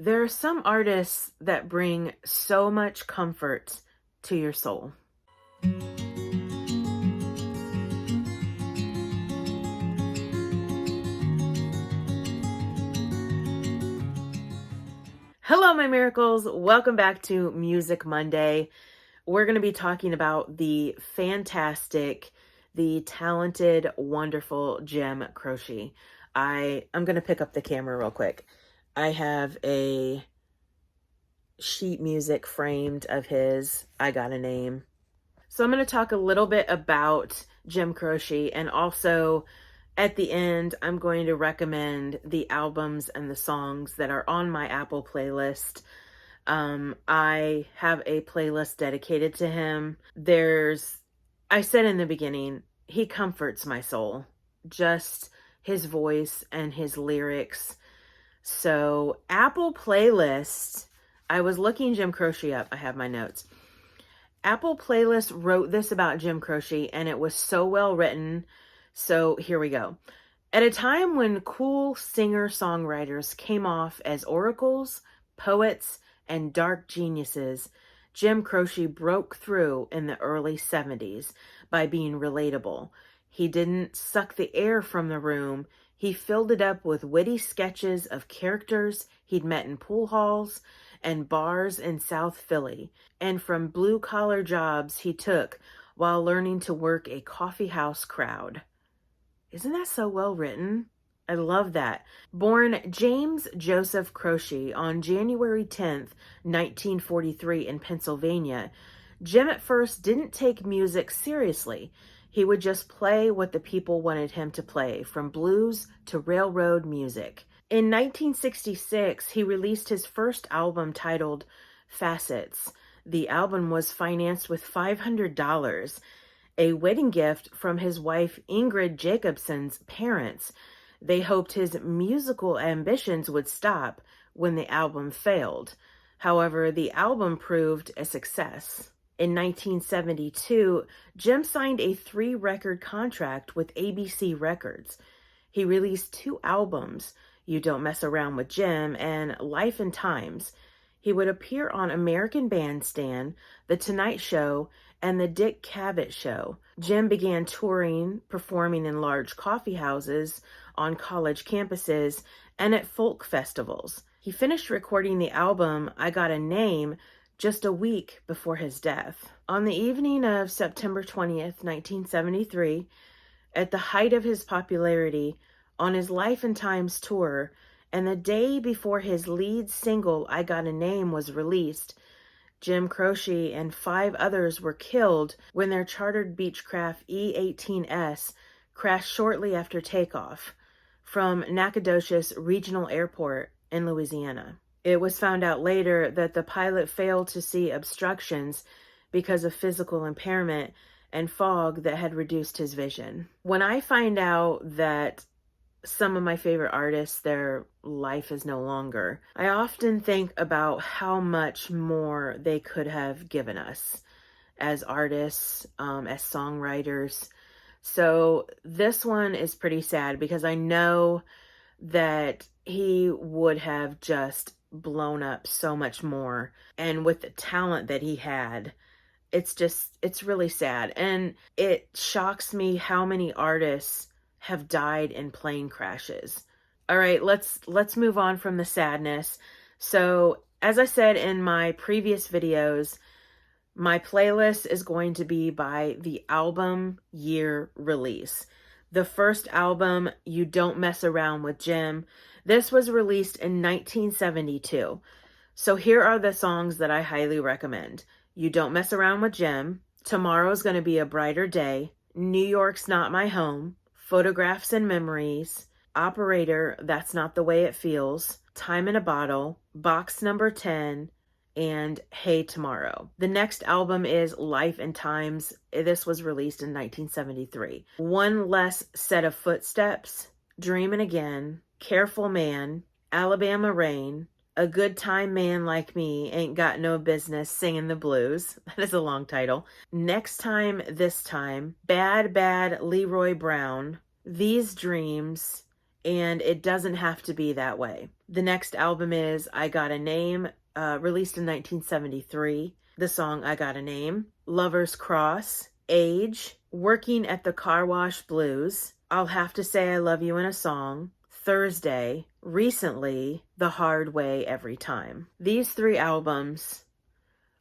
There are some artists that bring so much comfort to your soul. Hello, my miracles. Welcome back to Music Monday. We're going to be talking about the fantastic, the talented, wonderful Jim Croce. I'm going to pick up the camera real quick. I have a sheet music framed of his, I Got a Name. So I'm going to talk a little bit about Jim Croce, and also at the end, I'm going to recommend the albums and the songs that are on my Apple playlist. I have a playlist dedicated to him. I said in the beginning, he comforts my soul. Just his voice and his lyrics. So Apple Playlist, I was looking Jim Croce up. I have my notes. Apple Playlist wrote this about Jim Croce, and it was so well written. So here we go. At a time when cool singer-songwriters came off as oracles, poets, and dark geniuses, Jim Croce broke through in the early 70s by being relatable. He didn't suck the air from the room. He filled it up with witty sketches of characters he'd met in pool halls and bars in South Philly, and from blue-collar jobs he took while learning to work a coffee house crowd. Isn't that so well written? I love that. Born James Joseph Croce on January 10th, 1943 in Pennsylvania, Jim at first didn't take music seriously. He would just play what the people wanted him to play, from blues to railroad music. In 1966, he released his first album titled Facets. The album was financed with $500, a wedding gift from his wife Ingrid Jacobson's parents. They hoped his musical ambitions would stop when the album failed. However, the album proved a success. In 1972, Jim signed a 3-record contract with ABC Records. He released 2 albums, You Don't Mess Around with Jim and Life and Times. He would appear on American Bandstand, The Tonight Show, and The Dick Cavett Show. Jim began touring, performing in large coffee houses, on college campuses, and at folk festivals. He finished recording the album I Got a Name just a week before his death. On the evening of September 20th, 1973, at the height of his popularity, on his Life and Times tour, and the day before his lead single, I Got a Name, was released, Jim Croce and 5 others were killed when their chartered Beechcraft E-18S crashed shortly after takeoff from Nacogdoches Regional Airport in Louisiana. It was found out later that the pilot failed to see obstructions because of physical impairment and fog that had reduced his vision. When I find out that some of my favorite artists, their life is no longer, I often think about how much more they could have given us as artists, as songwriters. So this one is pretty sad because I know that he would have just blown up so much more. And with the talent that he had, it's really sad. And it shocks me how many artists have died in plane crashes. All right, let's move on from the sadness. So, as I said in my previous videos, my playlist is going to be by the album year release. The first album, You Don't Mess Around with Jim, this was released in 1972. So here are the songs that I highly recommend. You Don't Mess Around with Jim, Tomorrow's Gonna Be a Brighter Day, New York's Not My Home, Photographs and Memories, Operator, That's Not the Way It Feels, Time in a Bottle, Box Number 10, and Hey Tomorrow. The next album is Life and Times. This was released in 1973. One Less Set of Footsteps, Dreamin' Again, Careful Man, Alabama Rain, A Good Time Man Like Me Ain't Got No Business Singing the Blues. That is a long title. Next Time, This Time, Bad Bad Leroy Brown, These Dreams, and it doesn't have to be that way. The next album is I Got a Name, released in 1973. The song I Got a Name, Lover's Cross, Age, Working at the Car Wash Blues, I'll Have to Say I Love You in a Song, Thursday, Recently, The Hard Way Every Time. These 3 albums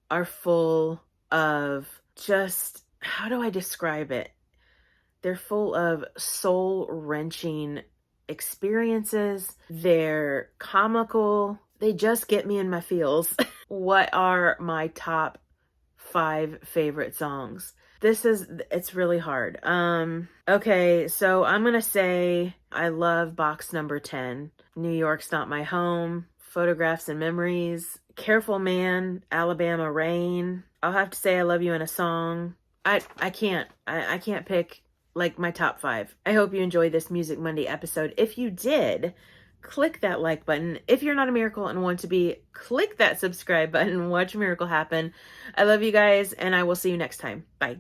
are full of just, how do I describe it? They're full of soul-wrenching experiences. They're comical. They just get me in my feels. What are my top 5 favorite songs? It's really hard. Okay, so I'm gonna say I love box number 10. New York's Not My Home, Photographs and Memories, Careful Man, Alabama Rain. I'll Have to Say I Love You in a Song. I can't pick like my top 5. I hope you enjoyed this Music Monday episode. If you did, click that like button. If you're not a miracle and want to be, click that subscribe button and watch a miracle happen. I love you guys, and I will see you next time. Bye.